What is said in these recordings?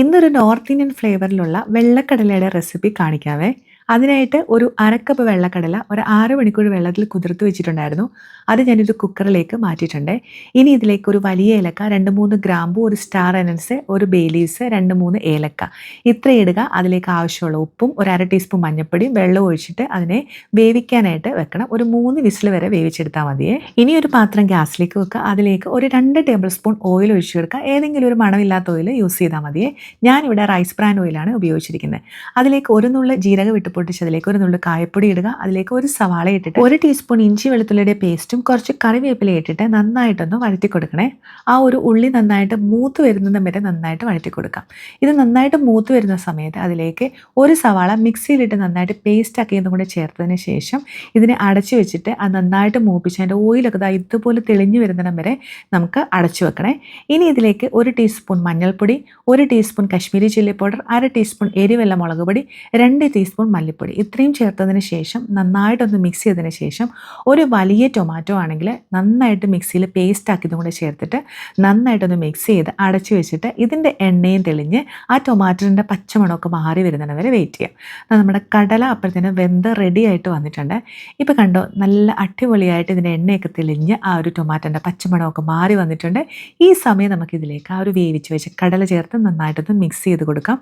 ഇന്നൊരു north Indian ഫ്ലേവറിലുള്ള വെള്ളക്കടലയുടെ recipe കാണിക്കാവേ. അതിനായിട്ട് ഒരു 1/2 കപ്പ് വെള്ളക്കടല ഒരു 6 മണിക്കൂർ വെള്ളത്തിൽ കുതിർത്ത് വെച്ചിട്ടുണ്ടായിരുന്നു. അത് ഞാനൊരു കുക്കറിലേക്ക് മാറ്റിയിട്ടുണ്ട്. ഇനി ഇതിലേക്ക് ഒരു വലിയ ഏലക്ക, 2, 3 ഗ്രാമ്പു, ഒരു സ്റ്റാർ അനൻസ്, ഒരു ബേ ലീവ്സ്, 2, 3 ഏലക്ക ഇത്രയും ഇടുക. അതിലേക്ക് ആവശ്യമുള്ള ഉപ്പും ഒരു 1/2 ടീസ്പൂൺ മഞ്ഞൾപ്പൊടിയും വെള്ളം ഒഴിച്ചിട്ട് അതിനെ വേവിക്കാനായിട്ട് വെക്കണം. ഒരു 3 വിസിൽ വരെ വേവിച്ചെടുത്താൽ മതിയേ. ഇനി ഒരു പാത്രം ഗ്യാസിലേക്ക് വെക്കുക. അതിലേക്ക് ഒരു 2 ടേബിൾ സ്പൂൺ ഓയിൽ ഒഴിച്ചു കൊടുക്കുക. ഏതെങ്കിലും ഒരു മണമില്ലാത്ത ഓയിൽ യൂസ് ചെയ്താൽ മതിയേ. ഞാനിവിടെ റൈസ് ബ്രാൻ ഓയിലാണ് ഉപയോഗിച്ചിരിക്കുന്നത്. അതിലേക്ക് ഒരു നുള്ള് ജീരകം ഇട്ട് പൊട്ടിച്ചതിലേക്ക് ഒരു നുള്ള് കായപ്പൊടി ഇടുക. അതിലേക്ക് ഒരു സവാള ഇട്ടിട്ട് 1 ടീസ്പൂൺ ഇഞ്ചി വെളുത്തുള്ളിയുടെ പേസ്റ്റും കുറച്ച് കറിവേപ്പില ഇട്ടിട്ട് നന്നായിട്ടൊന്ന് വഴറ്റി കൊടുക്കണേ. ആ ഒരു ഉള്ളി നന്നായിട്ട് മൂത്ത് വരുന്നത് വരെ നന്നായിട്ട് വഴറ്റി കൊടുക്കാം. ഇത് നന്നായിട്ട് മൂത്ത് വരുന്ന സമയത്ത് അതിലേക്ക് ഒരു സവാള മിക്സിയിലിട്ട് നന്നായിട്ട് പേസ്റ്റ് ആക്കിയതും കൂടെ ചേർത്തതിന് ശേഷം ഇതിനെ അടച്ചു വെച്ചിട്ട് അത് നന്നായിട്ട് മൂപ്പിച്ച് അതിൻ്റെ ഓയിലൊക്കെ ഇതുപോലെ തെളിഞ്ഞു വരുന്നിടം വരെ നമുക്ക് അടച്ചു വെക്കണേ. ഇനി ഇതിലേക്ക് 1 ടീസ്പൂൺ മഞ്ഞൾപ്പൊടി, 1 teaspoon Kashmiri chilli powder, 1/2 teaspoon എരിവെള്ള മുളക് പൊടി, 2 ടീസ്പൂൺ മല്ലിപ്പൊടി ഇത്രയും ചേർത്തതിന് ശേഷം നന്നായിട്ടൊന്ന് മിക്സ് ചെയ്തതിന് ശേഷം ഒരു വലിയ ടൊമാറ്റോ ആണെങ്കിൽ നന്നായിട്ട് മിക്സിയിൽ പേസ്റ്റ് ആക്കിയതും കൂടെ ചേർത്തിട്ട് നന്നായിട്ടൊന്ന് മിക്സ് ചെയ്ത് അടച്ചു വെച്ചിട്ട് ഇതിൻ്റെ എണ്ണയും തെളിഞ്ഞ് ആ ടൊമാറ്റോൻ്റെ പച്ചമണമൊക്കെ മാറി വരുന്നതിന് വരെ വെയിറ്റ് ചെയ്യാം. നമ്മുടെ കടല അപ്പോഴത്തേന് വെന്ത് റെഡി ആയിട്ട് വന്നിട്ടുണ്ട്. ഇപ്പോൾ കണ്ടോ, നല്ല അടിപൊളിയായിട്ട് ഇതിൻ്റെ എണ്ണയൊക്കെ തെളിഞ്ഞ് ആ ഒരു ടൊമാറ്റോൻ്റെ പച്ചമണമൊക്കെ മാറി വന്നിട്ടുണ്ട്. ഈ സമയം നമുക്കിതിലേക്ക് ആ ഒരു വേവിച്ച് വെച്ച് കടല ചേർത്ത് നന്നായിട്ടൊന്ന് മിക്സ് ചെയ്ത് കൊടുക്കാം.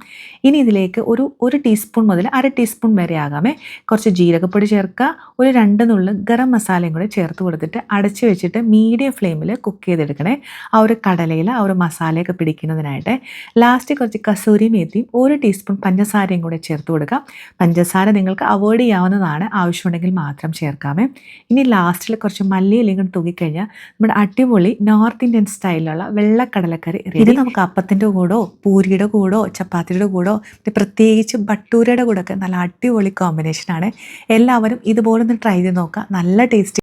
ഇനി ഇതിലേക്ക് ഒരു ടീസ്പൂൺ മുതൽ 1/2 ടീസ്പൂൺ വരെ ആകാമേ കുറച്ച് ജീരകപ്പൊടി ചേർക്കുക. ഒരു 2 നുള്ള് ഗരം മസാലയും കൂടെ ചേർത്ത് കൊടുത്തിട്ട് അടച്ചു വെച്ചിട്ട് മീഡിയം ഫ്ലെയിമിൽ കുക്ക് ചെയ്തെടുക്കണേ. ആ ഒരു കടലയിൽ ആ ഒരു മസാലയൊക്കെ പിടിക്കുന്നതിനായിട്ട് ലാസ്റ്റ് കുറച്ച് കസൂരി മേത്തിയും 1 ടീസ്പൂൺ പഞ്ചസാരയും കൂടെ ചേർത്ത് കൊടുക്കാം. പഞ്ചസാര നിങ്ങൾക്ക് അവോയ്ഡ് ചെയ്യാവുന്നതാണ്, ആവശ്യമുണ്ടെങ്കിൽ മാത്രം ചേർക്കാമേ. ഇനി ലാസ്റ്റിൽ കുറച്ച് മല്ലിയിലയും കൂടെ തൂക്കിക്കഴിഞ്ഞാൽ നമ്മുടെ അടിപൊളി നോർത്ത് ഇന്ത്യൻ സ്റ്റൈലിലുള്ള വെള്ളക്കടലക്കറി റെഡി. ഇത് നമുക്ക് അപ്പത്തിൻ്റെ കൂടോ പൂരിയുടെ കൂടോ ചപ്പാത്തിയുടെ കൂടോ പ്രത്യേകിച്ച് ഭട്ടൂരയുടെ കൂടെ ഒക്കെ നല്ല അടിപൊളി കോമ്പിനേഷനാണ്. എല്ലാവരും ഇതുപോലെ ഒന്ന് ട്രൈ ചെയ്ത് നോക്കുക. നല്ല ടേസ്റ്റ്.